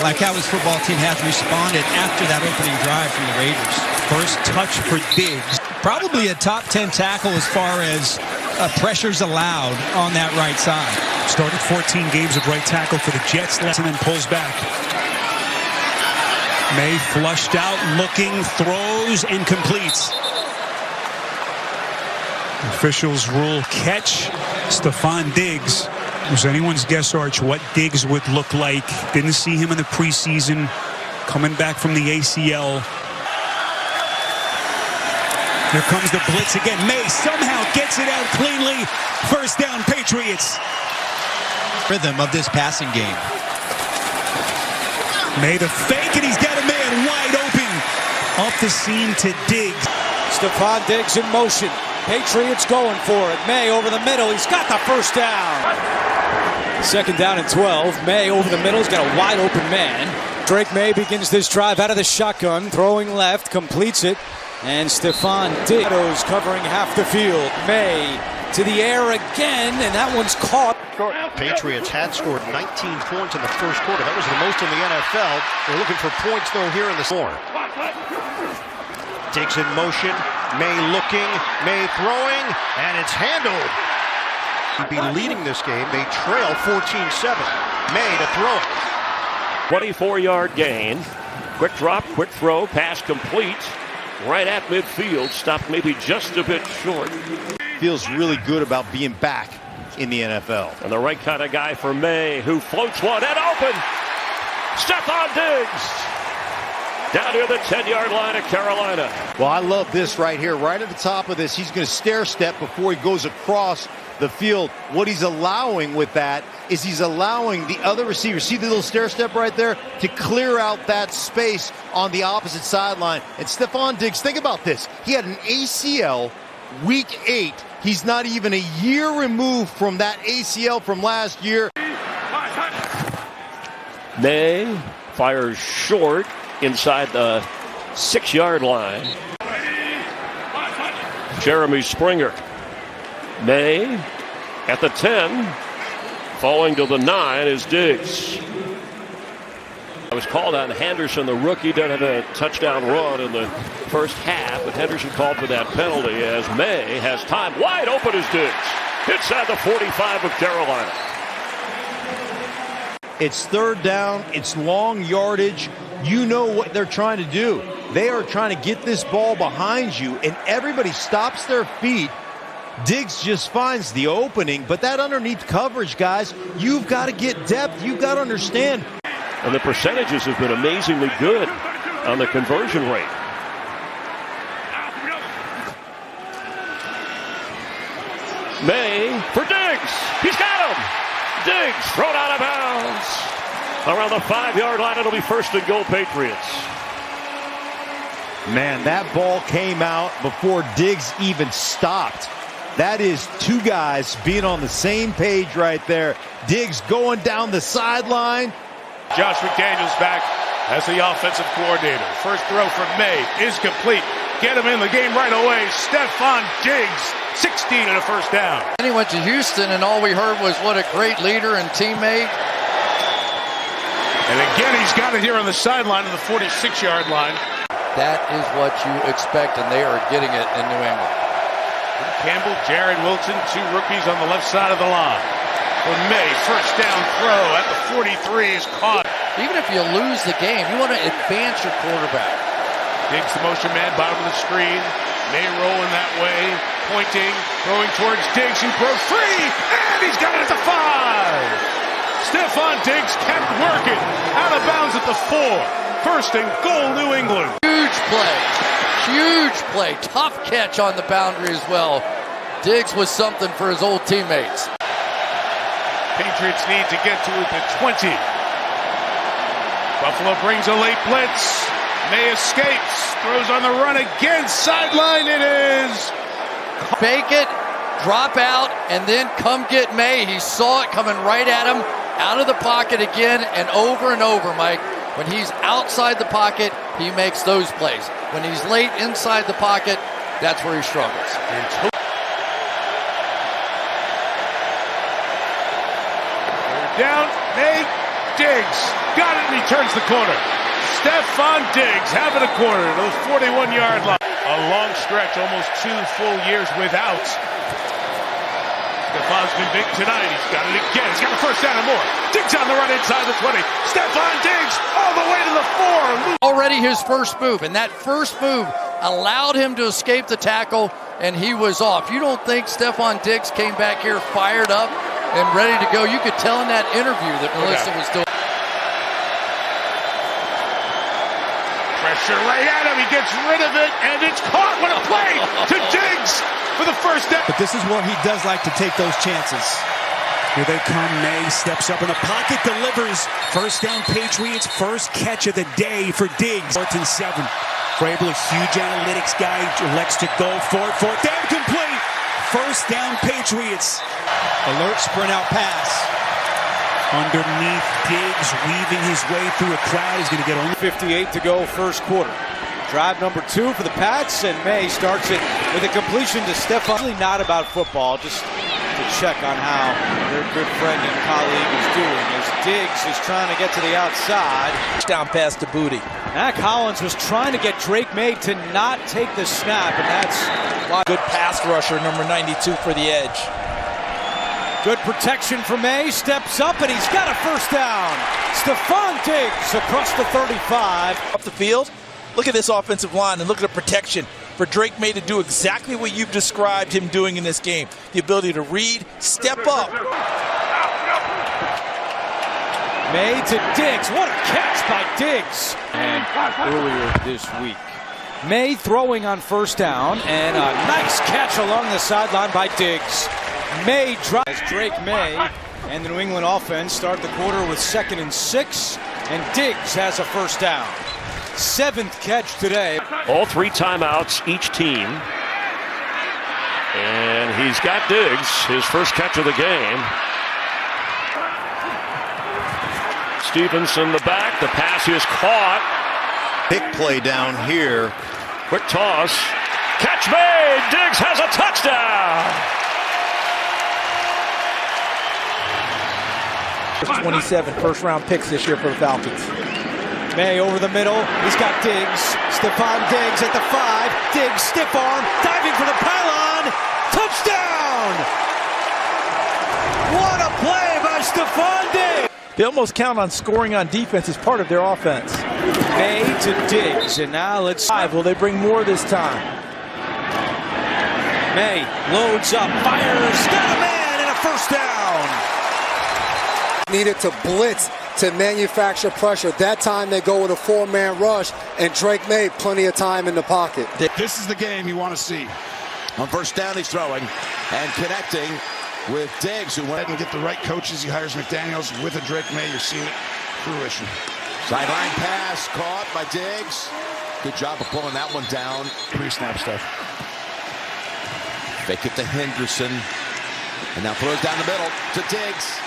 like how his football team has responded after that opening drive from the Raiders. First touch for Diggs. Probably a top 10 tackle as far as pressures allowed on that right side. Started 14 games of right tackle for the Jets and then pulls back. May flushed out, looking, throws, and completes. Officials rule catch. Stefon Diggs. It was anyone's guess, Arch, what Diggs would look like. Didn't see him in the preseason. Coming back from the ACL. Here comes the blitz again. May somehow gets it out cleanly. First down, Patriots. Rhythm of this passing game. May the fake, and he's got a man wide open. Off the seam to Diggs. Stefon Diggs in motion. Patriots going for it. May over the middle. He's got the first down. Second down and 12. May over the middle. He's got a wide open man. Drake May begins this drive out of the shotgun. Throwing left. Completes it. And Stefon Diggs covering half the field. May to the air again. And that one's caught. Patriots had scored 19 points in the first quarter. That was the most in the NFL. They're looking for points, though, here in the score. Diggs in motion. May looking. May throwing. And it's handled. He'd be leading this game. They trail 14-7. May to throw it. 24-yard gain. Quick drop, quick throw, pass complete. Right at midfield. Stopped maybe just a bit short. Feels really good about being back in the NFL. And the right kind of guy for May, who floats one and open. Stefon Diggs. Down near the 10-yard line of Carolina. Well, I love this right here. Right at the top of this, he's going to stair step before he goes across the field. What he's allowing with that is he's allowing the other receiver, see the little stair step right there, to clear out that space on the opposite sideline. And Stefon Diggs, think about this. He had an ACL week 8. He's not even a year removed from that ACL from last year. May fires short inside the 6-yard line. Jeremy Springer. May at the 10. Falling to the 9 is Diggs. I was called on Henderson, the rookie, done had a touchdown run in the first half, but Henderson called for that penalty as May has time. Wide open is Diggs. Inside the 45 of Carolina. It's third down. It's long yardage. You know what they're trying to do. They are trying to get this ball behind you, and everybody stops their feet. Diggs just finds the opening, but that underneath coverage, guys, you've got to get depth. You've got to understand. And the percentages have been amazingly good on the conversion rate. May for Diggs. He's got him. Diggs thrown out of bounds. Around the 5-yard line, it'll be first and goal, Patriots. Man, that ball came out before Diggs even stopped. That is two guys being on the same page right there. Diggs going down the sideline. Josh McDaniels back as the offensive coordinator. First throw from May is complete. Get him in the game right away. Stefon Diggs, 16 and a first down. And he went to Houston, and all we heard was what a great leader and teammate. And again, he's got it here on the sideline of the 46-yard line. That is what you expect, and they are getting it in New England. Campbell, Jared Wilson, two rookies on the left side of the line. For May, first down throw at the 43 is caught. Even if you lose the game, you want to advance your quarterback. Diggs the motion man, bottom of the screen. May rolling that way, pointing, throwing towards Diggs, who broke free, and he's got it at the 5. Stefon Diggs kept working, out of bounds at the 4. First and goal, New England. Huge play. Huge play. Tough catch on the boundary as well. Diggs was something for his old teammates. Patriots need to get to the 20. Buffalo brings a late blitz. May escapes. Throws on the run again. Sideline it is. Fake it, drop out, and then come get May. He saw it coming right at him. Out of the pocket again and over, Mike. When he's outside the pocket, he makes those plays. When he's late inside the pocket, that's where he struggles. Down, May, Diggs got it, and he turns the corner. Stefon Diggs having a corner, those 41-yard line. A long stretch, almost 2 full years without. Stefon's been big tonight. He's got it again. He's got a first down and more. Diggs on the run inside the 20. Stefon Diggs all the way to the 4. Already his first move, and that first move allowed him to escape the tackle, and he was off. You don't think Stefon Diggs came back here fired up and ready to go? You could tell in that interview that Melissa was doing. Pressure right at him. He gets rid of it, and it's caught. What a play to Diggs for the first down. But this is where he does like to take those chances. Here they come. May steps up in the pocket, delivers. First down, Patriots. First catch of the day for Diggs. 4th and 7. Vrabel, a huge analytics guy, elects to go for it. 4th down, complete. First down, Patriots. Alert sprint out pass. Underneath, Diggs weaving his way through a crowd. He's going to get only 58 to go first quarter. Drive number 2 for the Pats, and May starts it with a completion to Stefon. Really not about football, just to check on how their good friend and colleague is doing as Diggs is trying to get to the outside. Down pass to Booty. Mac Hollins was trying to get Drake May to not take the snap, and that's why. Good pass rusher, number 92 for the edge. Good protection for May, steps up, and he's got a first down. Stefon Diggs across the 35. Up the field, look at this offensive line and look at the protection for Drake May to do exactly what you've described him doing in this game. The ability to read, step up. May to Diggs, what a catch by Diggs. And earlier this week, May throwing on first down, and a nice catch along the sideline by Diggs. May drives Drake May and the New England offense start the quarter with 2nd and 6, and Diggs has a first down. 7th catch today. All 3 timeouts, each team. And he's got Diggs, his first catch of the game. Stevenson the back, the pass is caught. Big play down here. Quick toss. Catch made. Diggs has a touchdown. 27 first-round picks this year for the Falcons. May over the middle. He's got Diggs. Stefon Diggs at the 5. Diggs, stiff arm, diving for the pylon. Touchdown! What a play by Stefon Diggs! They almost count on scoring on defense as part of their offense. May to Diggs, and now let's... Will they bring more this time? May loads up, fires, got a man, and a first down. Needed to blitz to manufacture pressure. That time they go with a 4-man rush, and Drake May plenty of time in the pocket. This is the game you want to see. On first down, he's throwing and connecting with Diggs, who went and get the right coaches. He hires McDaniels with a Drake May. You're seeing it fruition. Sideline pass caught by Diggs. Good job of pulling that one down. Pre-snap stuff. Fake it to Henderson, and now throws down the middle to Diggs.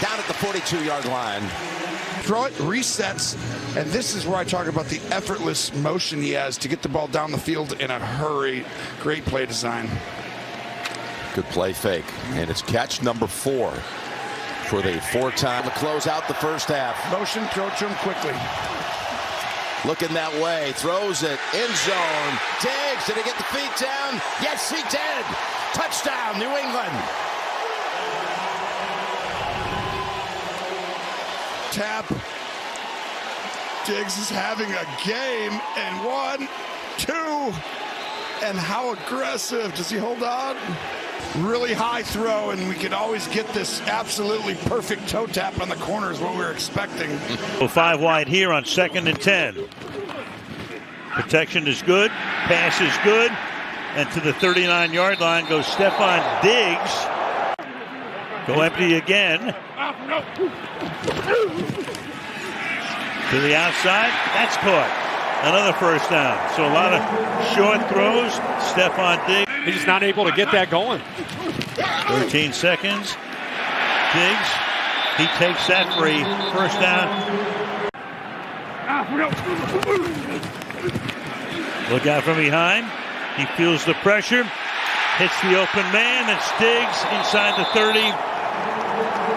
Down at the 42-yard line. Throw it, resets, and this is where I talk about the effortless motion he has to get the ball down the field in a hurry. Great play design. Good play fake, and it's catch number 4 for the 4th time to close out the first half. Motion, throw it to him quickly. Looking that way, throws it, end zone. Diggs, did he get the feet down? Yes, he did. Touchdown, New England. Tap. Diggs is having a game, and 1, 2, and how aggressive. Does he hold on? Really high throw, and we can always get this absolutely perfect toe tap on the corner is what we were expecting. 5 wide here on 2nd and 10. Protection is good, pass is good, and to the 39-yard line goes Stefon Diggs. Go empty again. To the outside, that's caught. Another first down. So a lot of short throws. Stefon Diggs. He's not able to get that going. 13 seconds. Diggs. He takes that for a first down. Look out from behind. He feels the pressure. Hits the open man. That's Diggs inside the 30.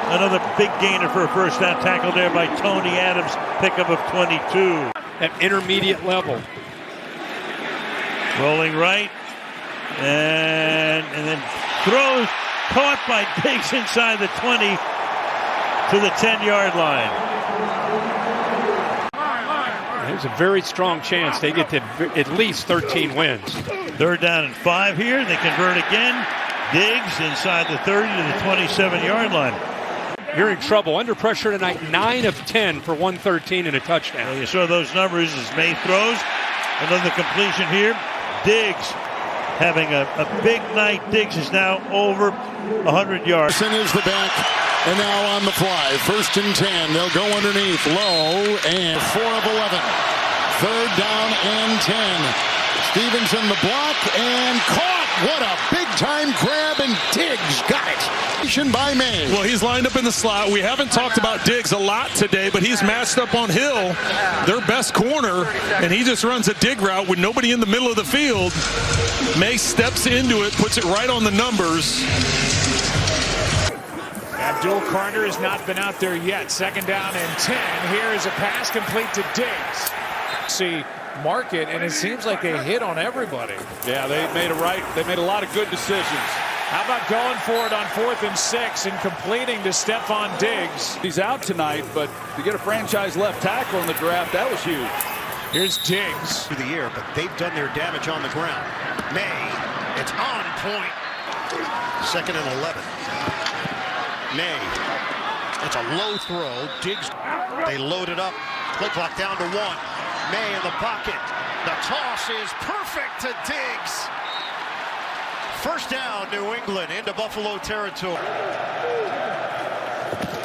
Another big gainer for a first down tackle there by Tony Adams, pickup of 22. At intermediate level. Rolling right, and then throws, caught by Diggs inside the 20 to the 10-yard line. There's a very strong chance they get to at least 13 wins. 3rd down and 5 here. They convert again. Diggs inside the 30 to the 27-yard line. You're in trouble. Under pressure tonight, 9 of 10 for 113 and a touchdown. Well, you saw those numbers as May throws. Another completion here. Diggs having a big night. Diggs is now over 100 yards. Is the back, and now on the fly. 1st and 10. They'll go underneath. Low, and 4 of 11. 3rd down and 10. Stevenson the block, and caught. What a big-time grab, and Diggs got it. By May. Well, he's lined up in the slot. We haven't talked about Diggs a lot today, but he's matched up on Hill, their best corner, and he just runs a dig route with nobody in the middle of the field. May steps into it, puts it right on the numbers. Abdul Carter has not been out there yet. 2nd down and 10. Here is a pass complete to Diggs. See, mark it, and it seems like they hit on everybody. Yeah, they made a lot of good decisions. How about going for it on 4th and 6 and completing to Stefon Diggs? He's out tonight, but to get a franchise left tackle in the draft, that was huge. Here's Diggs. Through the air, but they've done their damage on the ground. May, it's on point. 2nd and 11. May, it's a low throw. Diggs, they load it up. Play clock down to 1. May in the pocket. The toss is perfect to Diggs. 1st down, New England into Buffalo territory.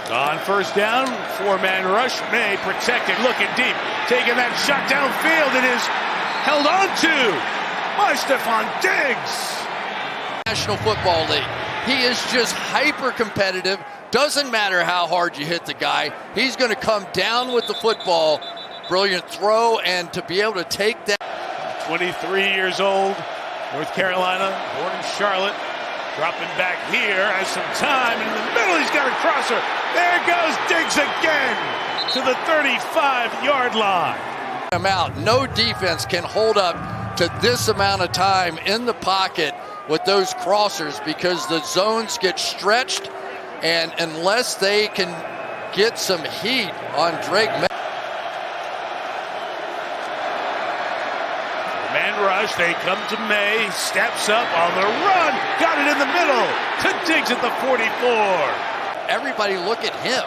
On 1st down, 4-man rush. May protected, looking deep, taking that shot downfield. It is held on to by Stefon Diggs. National Football League. He is just hyper competitive. Doesn't matter how hard you hit the guy. He's going to come down with the football. Brilliant throw, and to be able to take that. 23 years old. North Carolina, born in Charlotte, dropping back here, has some time, and in the middle he's got a crosser. There goes Diggs again to the 35-yard line. Out. No defense can hold up to this amount of time in the pocket with those crossers because the zones get stretched, and unless they can get some heat on Drake May. Rush, they come to May, steps up on the run, got it in the middle to Diggs at the 44. Everybody look at him.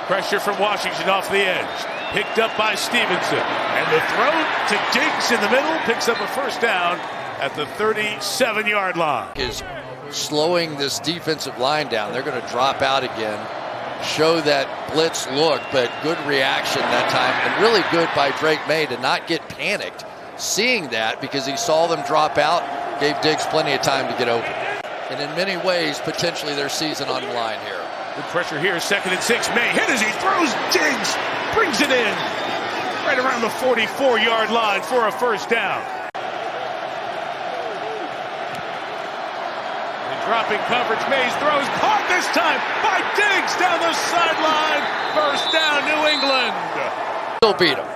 Pressure from Washington off the edge, picked up by Stevenson, and the throw to Diggs in the middle picks up a 1st down at the 37-yard line. Is slowing this defensive line down. They're going to drop out again, show that blitz look, but good reaction that time, and really good by Drake May to not get panicked. Seeing that because he saw them drop out, gave Diggs plenty of time to get open. And in many ways, potentially their season on the line here. Good pressure here, 2nd and 6. May hit as he throws. Diggs brings it in right around the 44-yard line for a 1st down. And dropping coverage, Mays throws, caught this time by Diggs down the sideline. 1st down, New England. Still beat him.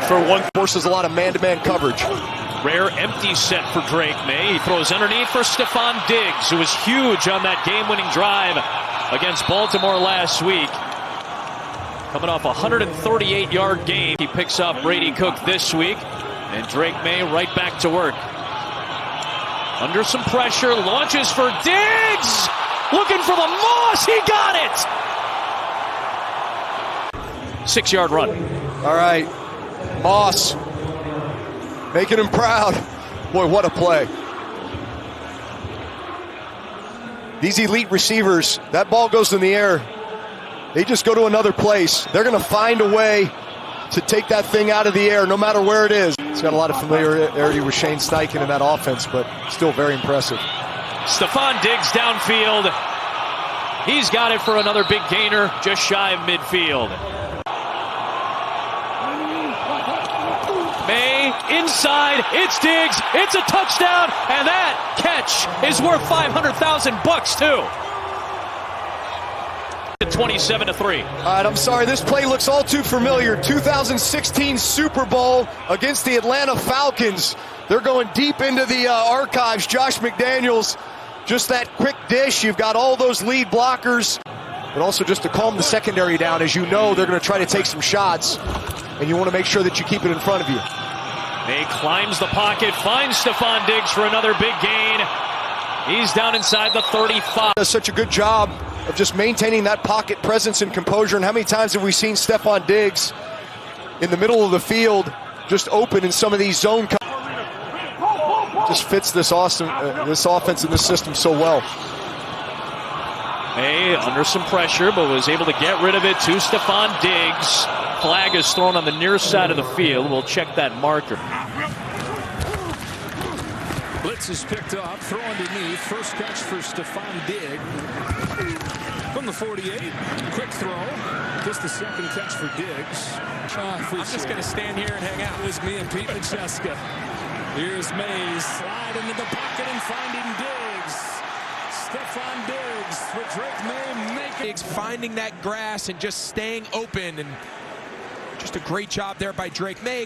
For 1. Forces a lot of man-to-man coverage. Rare empty set for Drake May. He throws underneath for Stefon Diggs, who was huge on that game-winning drive against Baltimore last week. Coming off a 138-yard game. He picks up Brady Cook this week. And Drake May right back to work. Under some pressure, launches for Diggs! Looking for the Moss, he got it! 6-yard run. All right. Moss, making him proud. Boy, what a play. These elite receivers, that ball goes in the air. They just go to another place. They're going to find a way to take that thing out of the air no matter where it is. He's got a lot of familiarity with Shane Steichen in that offense, but still very impressive. Stefon Diggs downfield. He's got it for another big gainer just shy of midfield. May inside, it's Diggs, it's a touchdown, and that catch is worth $500,000 too. 27-3. All right, I'm sorry, this play looks all too familiar. 2016 Super Bowl against the Atlanta Falcons. They're going deep into the archives. Josh McDaniels, just that quick dish. You've got all those lead blockers, but also just to calm the secondary down. As you know, they're going to try to take some shots, and you want to make sure that you keep it in front of you. May climbs the pocket, finds Stefon Diggs for another big gain. He's down inside the 35. Does such a good job of just maintaining that pocket presence and composure. And how many times have we seen Stefon Diggs in the middle of the field just open in some of these zone just fits this offense and this system so well. May under some pressure, but was able to get rid of it to Stefon Diggs. Flag is thrown on the near side of the field. We'll check that marker. Blitz is picked up, throw underneath. First catch for Stefon Diggs from the 48. Quick throw. Just the second catch for Diggs. I'm just going to stand here and hang out. It was me and Pete Macheska. Here's Mays sliding into the pocket and finding Diggs. Stefon Diggs with Drake May making. Finding that grass and just staying open, and just a great job there by Drake May.